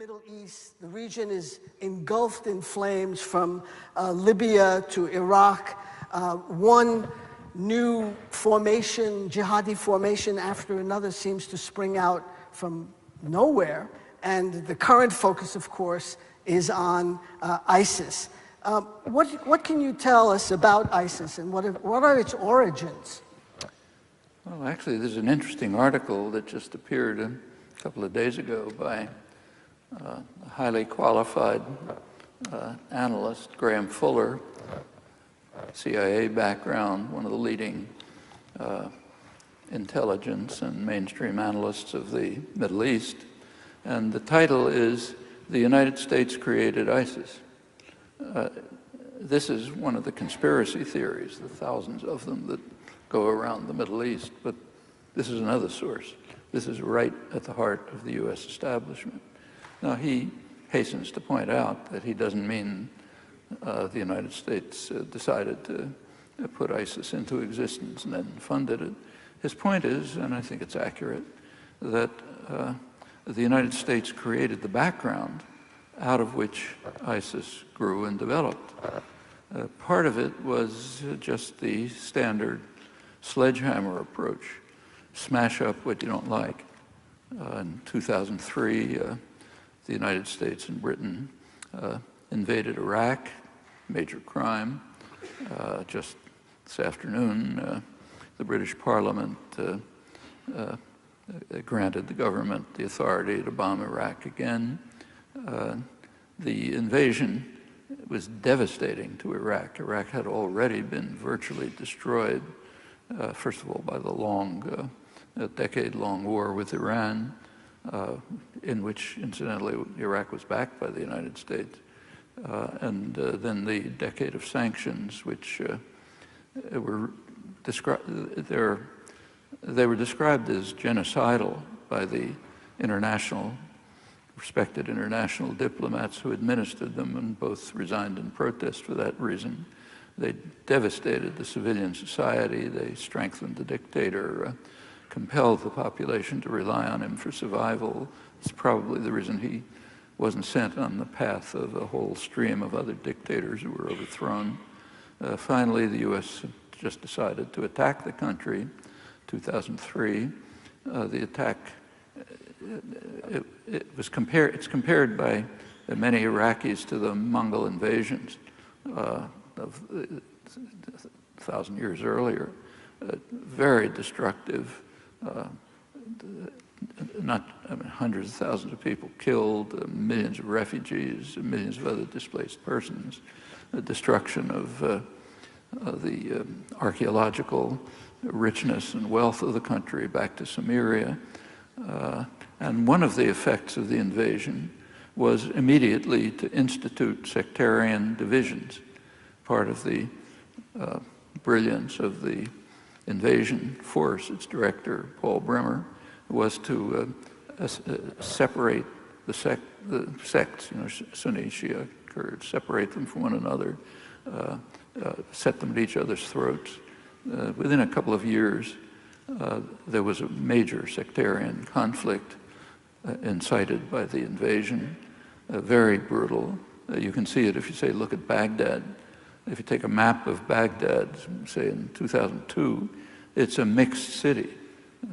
Middle East. The region is engulfed in flames from Libya to Iraq. One new formation, jihadi formation after another, seems to spring out from nowhere. And the current focus, of course, is on ISIS. What can you tell us about ISIS, and what are its origins? Well, actually, there's an interesting article that just appeared a couple of days ago by a highly qualified analyst, Graham Fuller, CIA background, one of the leading intelligence and mainstream analysts of the Middle East. And the title is "The United States Created ISIS." This is one of the conspiracy theories, the thousands of them that go around the Middle East, but this is another source. This is right at the heart of the U.S. establishment. Now, he hastens to point out that he doesn't mean the United States decided to put ISIS into existence and then funded it. His point is, and I think it's accurate, that the United States created the background out of which ISIS grew and developed. Part of it was just the standard sledgehammer approach, smash up what you don't like. In 2003, the United States and Britain invaded Iraq, major crime. Just this afternoon, the British Parliament granted the government the authority to bomb Iraq again. The invasion was devastating to Iraq. Iraq had already been virtually destroyed, first of all, by the long, decade-long war with Iran, in which, incidentally, Iraq was backed by the United States, and then the decade of sanctions, which were described as genocidal by the respected international diplomats who administered them, and both resigned in protest for that reason. They devastated the civilian society. They strengthened the dictator, compelled the population to rely on him for survival. It's probably the reason he wasn't sent on the path of a whole stream of other dictators who were overthrown. Finally, the U.S. just decided to attack the country. 2003, the attack, it's compared by many Iraqis to the Mongol invasions of 1,000 years earlier. Very destructive, hundreds of thousands of people killed, millions of refugees, millions of other displaced persons, destruction of the archaeological richness and wealth of the country back to Samaria. And one of the effects of the invasion was immediately to institute sectarian divisions. Part of the brilliance of the invasion force, its director, Paul Bremer, was to separate the sects, Sunni, Shia, Kurds, separate them from one another, set them at each other's throats. Within a couple of years, there was a major sectarian conflict incited by the invasion, very brutal. You can see it if you say, look at Baghdad. If you take a map of Baghdad, say in 2002, it's a mixed city.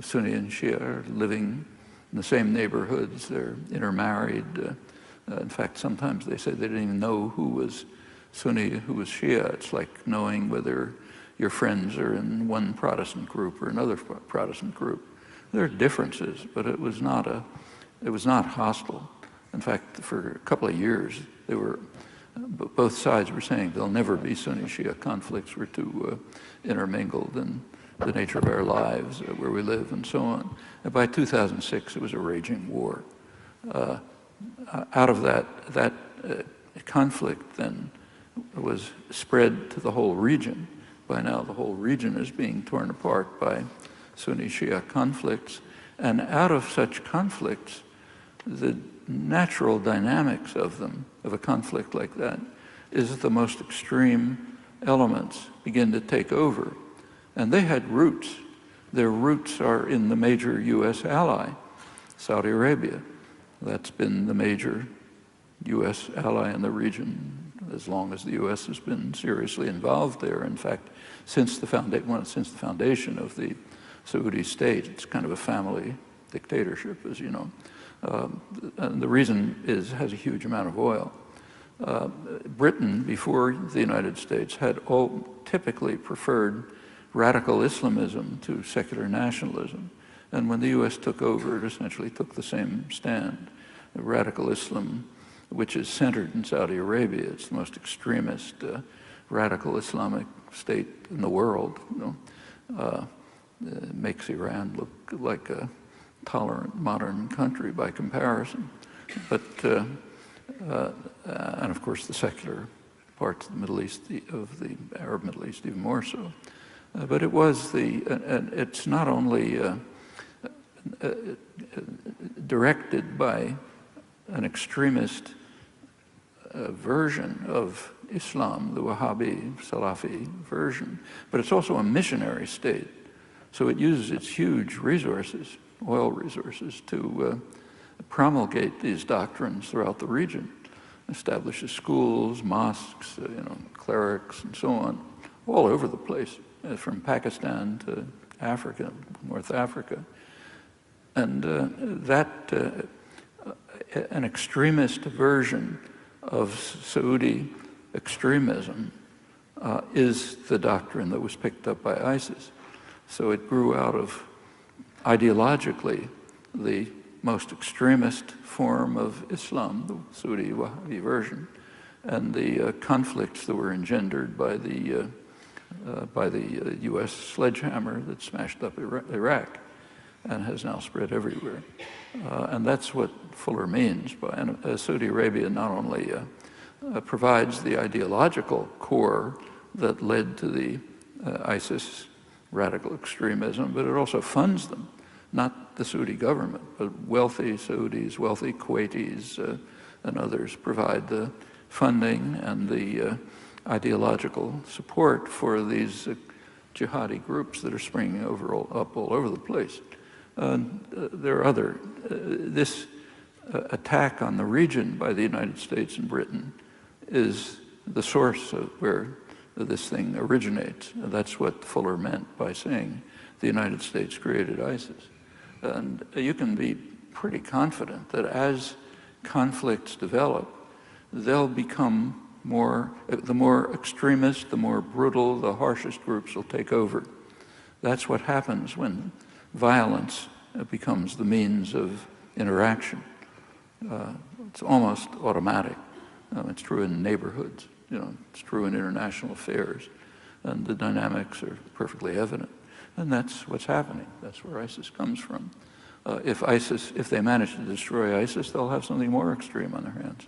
Sunni and Shia are living in the same neighborhoods. They're intermarried. In fact, sometimes they say they didn't even know who was Sunni, who was Shia. It's like knowing whether your friends are in one Protestant group or another Protestant group. There are differences, but it was not hostile. In fact, for a couple of years, both sides were saying there'll never be Sunni-Shia conflicts. We're too intermingled in the nature of our lives, where we live, and so on. And by 2006, it was a raging war. Out of that conflict then was spread to the whole region. By now, the whole region is being torn apart by Sunni-Shia conflicts. And out of such conflicts, the natural dynamics of a conflict like that, is that the most extreme elements begin to take over. And they had roots. Their roots are in the major U.S. ally, Saudi Arabia. That's been the major U.S. ally in the region as long as the U.S. has been seriously involved there. In fact, since the foundation of the Saudi state, it's kind of a family dictatorship, as you know. And the reason has a huge amount of oil. Britain, before the United States, had typically preferred radical Islamism to secular nationalism. And when the U.S. took over, it essentially took the same stand. Radical Islam, which is centered in Saudi Arabia, it's the most extremist radical Islamic state in the world. Makes Iran look like a tolerant modern country by comparison. But and of course the secular parts of the Middle East, of the Arab Middle East, even more so. But it was it's not only directed by an extremist version of Islam, the Wahhabi, Salafi version, but it's also a missionary state. So it uses its huge resources, oil resources, to promulgate these doctrines throughout the region, establishes schools, mosques, clerics, and so on, all over the place, from Pakistan to Africa, North Africa. And an extremist version of Saudi extremism is the doctrine that was picked up by ISIS. So it grew out of, ideologically, the most extremist form of Islam, the Saudi Wahhabi version, and the conflicts that were engendered by the U.S. sledgehammer that smashed up Iraq and has now spread everywhere. And that's what Fuller means by, and Saudi Arabia not only provides the ideological core that led to the ISIS radical extremism, but it also funds them. Not the Saudi government, but wealthy Saudis, wealthy Kuwaitis, and others provide the funding and the ideological support for these jihadi groups that are springing up all over the place. There are other. This attack on the region by the United States and Britain is the source of where this thing originates. That's what Fuller meant by saying the United States created ISIS. And you can be pretty confident that as conflicts develop, they'll become the more extremist, the more brutal, the harshest groups will take over. That's what happens when violence becomes the means of interaction. It's almost automatic. It's true in neighborhoods, it's true in international affairs, and the dynamics are perfectly evident. And that's what's happening. That's where ISIS comes from. If they manage to destroy ISIS, they'll have something more extreme on their hands.